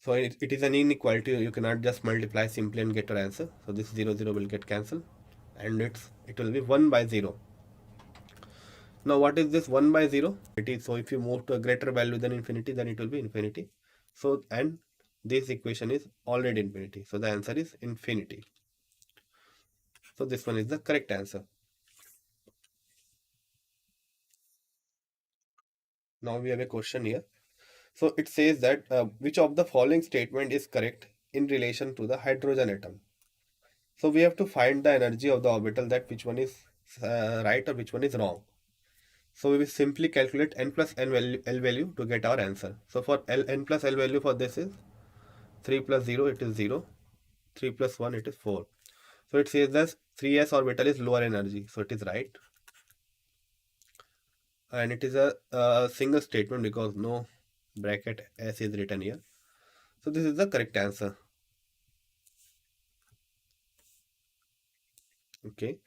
So it is an inequality, you cannot just multiply simply and get your answer. So this 0 0 will get cancelled, and it will be 1 by 0. Now what is this 1 by 0? So if you move to a greater value than infinity, then it will be infinity. So, and this equation is already infinity. So the answer is infinity. So this one is the correct answer. Now we have a question here. So it says that which of the following statement is correct in relation to the hydrogen atom? So we have to find the energy of the orbital, that which one is right or which one is wrong. So we will simply calculate n plus n value, L value to get our answer. So for n plus L value for this is 3 plus 0, it is 0. 3 plus 1, it is 4. So it says that 3s orbital is lower energy. So it is right. And it is a single statement because no bracket s is written here. So this is the correct answer. Okay.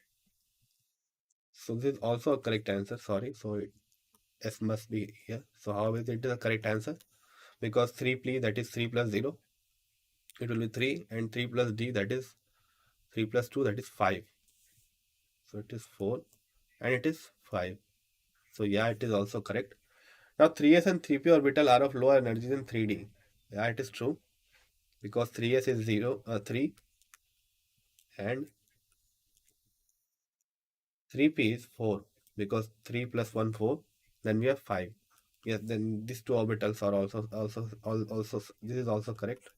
So this is also a correct answer. Sorry. So S must be here. So how is it the correct answer? Because 3 p, that is 3 plus 0, it will be 3, and 3 plus d, that is 3 plus 2, that is 5. So it is 4 and it is 5. So yeah, it is also correct. Now 3s and 3p orbital are of lower energy than 3d. Yeah, it is true, because 3s is 0, 3, and 3p is 4, because 3 plus 1 4, then we have 5. Yes, then these two orbitals are also this is also correct.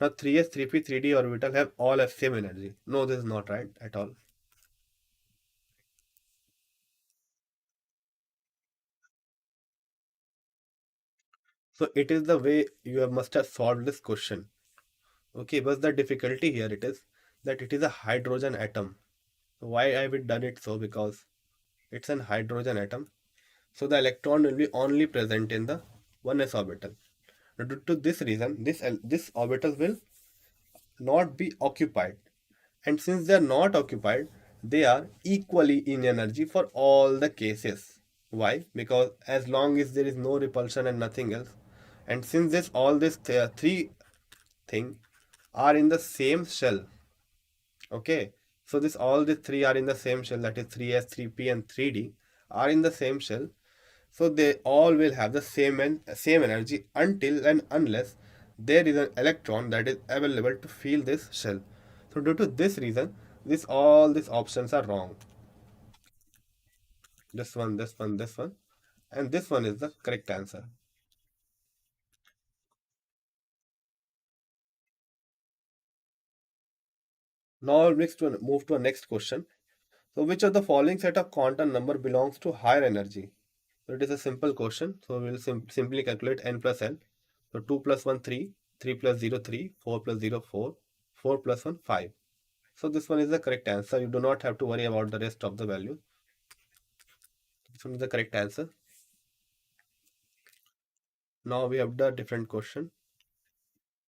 Now 3s, 3p, 3d orbital have same energy. No, this is not right at all. So it is the way you must have solved this question. Okay, but the difficulty here it is that it is a hydrogen atom. So why I have done it so? Because it's an hydrogen atom. So the electron will be only present in the 1s orbital. Now, due to this reason, this orbital will not be occupied. And since they are not occupied, they are equally in energy for all the cases. Why? Because as long as there is no repulsion and nothing else, and since this all these three thing are in the same shell, okay. So this all the three are in the same shell, that is 3s, 3p, and 3d are in the same shell. So they all will have the same energy until and unless there is an electron that is available to fill this shell. So due to this reason, this all these options are wrong. This one, this one, this one, and this one is the correct answer. Now move to a next question. So which of the following set of quantum number belongs to higher energy? So it is a simple question. So we will simply calculate n plus l. So 2 plus 1 3, 3 plus 0 3, 4 plus 0 4, 4 plus 1 5. So this one is the correct answer. You do not have to worry about the rest of the values. This one is the correct answer. Now we have the different question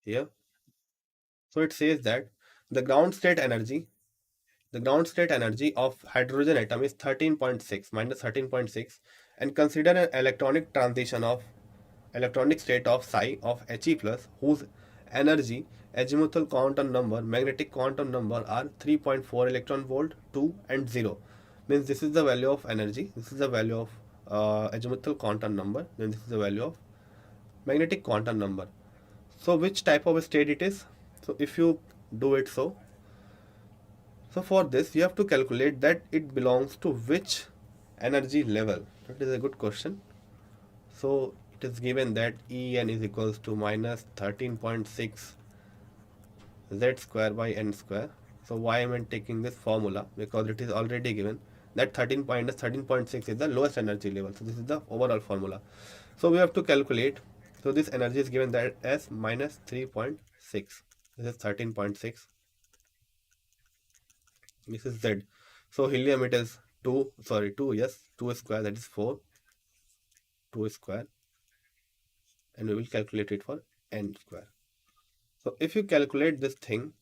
here. So it says that the ground state energy the ground state energy of hydrogen atom is 13.6 minus 13.6, and consider an electronic state of psi of He plus, whose energy, azimuthal quantum number, magnetic quantum number are 3.4 electron volt, 2 and 0. Means this is the value of energy, this is the value of azimuthal quantum number, then this is the value of magnetic quantum number. So which type of state it is? So if you do it so for this you have to calculate that it belongs to which energy level. That is a good question. So it is given that En is equals to minus 13.6 z square by n square. So why am I taking this formula? Because it is already given that 13.6 is the lowest energy level. So this is the overall formula. So we have to calculate. So this energy is given that as minus 3.6. This is 13.6. This is Z. So helium it is 2, sorry 2, yes, 2 square, that is 4, 2 square, and we will calculate it for n square. So if you calculate this thing,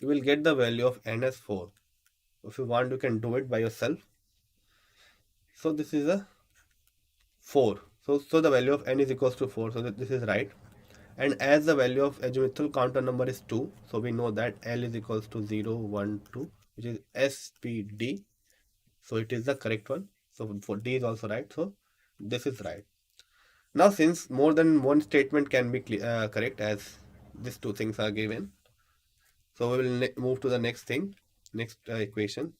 you will get the value of n as 4. If you want, you can do it by yourself. So this is a 4. So the value of n is equals to 4. So this is right. And as the value of azimuthal quantum number is 2, so we know that L is equals to 0, 1, 2, which is SPD. So it is the correct one. So for D is also right. So this is right. Now since more than one statement can be correct, as these two things are given, so we will move to the next thing, next equation.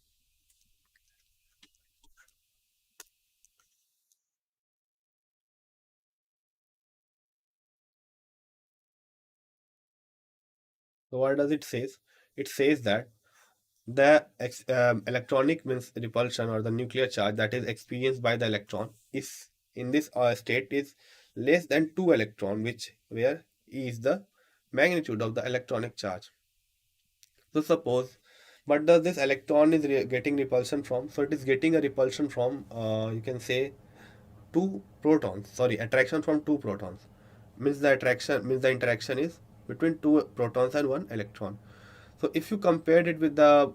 So what does it says? It says that the electronic means repulsion or the nuclear charge that is experienced by the electron is in this state is less than 2 electron, which where E is the magnitude of the electronic charge. So suppose, but does this electron is getting repulsion from? So it is getting a repulsion from, you can say, two protons. Sorry, attraction from two protons. Means the interaction is between two protons and one electron. So if you compared it with the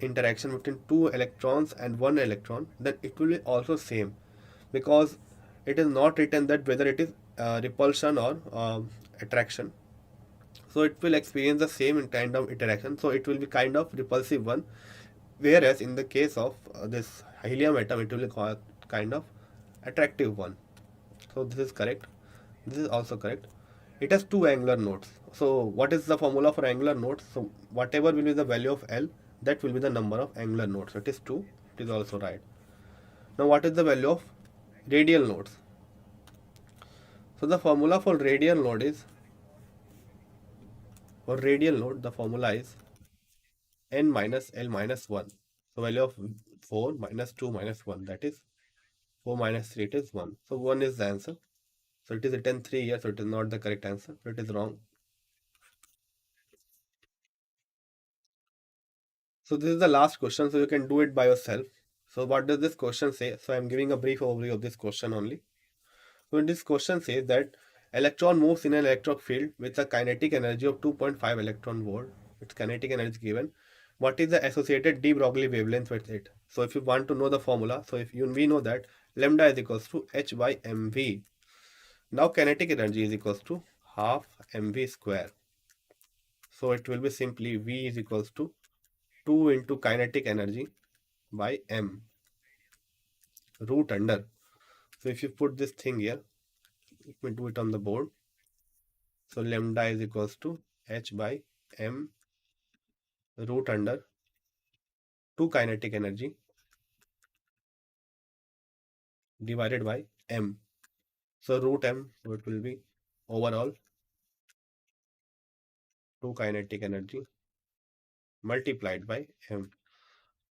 interaction between two electrons and one electron, then it will be also same, because it is not written that whether it is repulsion or attraction. So it will experience the same kind of interaction. So it will be kind of repulsive one, whereas in the case of this helium atom, it will be kind of attractive one. So this is correct. This is also correct. It has two angular nodes. So what is the formula for angular nodes? So whatever will be the value of L, that will be the number of angular nodes. So it is 2. It is also right. Now what is the value of radial nodes? So the formula for radial node, the formula is n minus L minus 1. So value of 4 minus 2 minus 1, that is 4 minus 3, it is 1. So 1 is the answer. So it is written 3 here, so it is not the correct answer. So it is wrong. So this is the last question, so you can do it by yourself. So what does this question say? So I am giving a brief overview of this question only. So this question says that electron moves in an electric field with a kinetic energy of 2.5 electron volt. Its kinetic energy is given. What is the associated de Broglie wavelength with it? So if you want to know the formula, so if you we know that lambda is equals to h by mv. Now kinetic energy is equals to half mv square. So it will be simply v is equals to 2 into kinetic energy by m root under. So if you put this thing here, let me do it on the board. So lambda is equals to h by m root under 2 kinetic energy divided by m. So root m, so it will be overall 2 kinetic energy multiplied by m.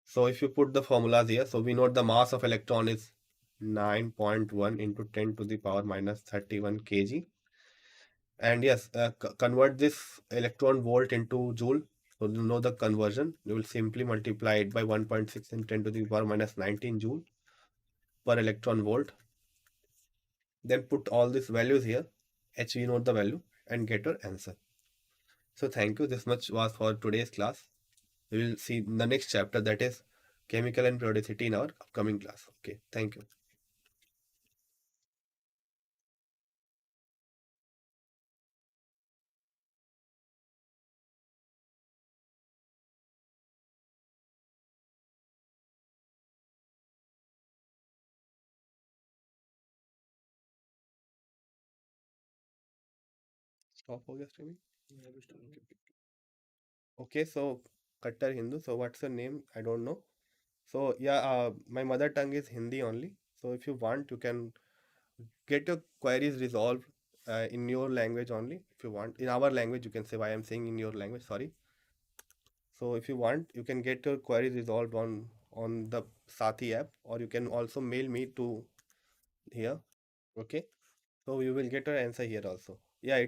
So if you put the formulas here, so we know the mass of electron is 9.1 into 10 to the power minus 31 kg. And yes, convert this electron volt into joule. So you know the conversion. You will simply multiply it by 1.6 and 10 to the power minus 19 joule per electron volt. Then put all these values here. H we know the value and get your answer. So thank you. This much was for today's class. We will see in the next chapter, that is chemical and periodicity, in our upcoming class. Okay. Thank you. Stop हो गया streaming? Yeah, I will stop. Okay. Okay, so Kattar Hindu. So what's your name? I don't know. So yeah, my mother tongue is Hindi only. So if you want, you can get your queries resolved in your language only. If you want, in our language, you can say why I'm saying in your language. Sorry. So if you want, you can get your queries resolved on the Sathi app, or you can also mail me to here. Okay. So you will get your answer here also. Yeah.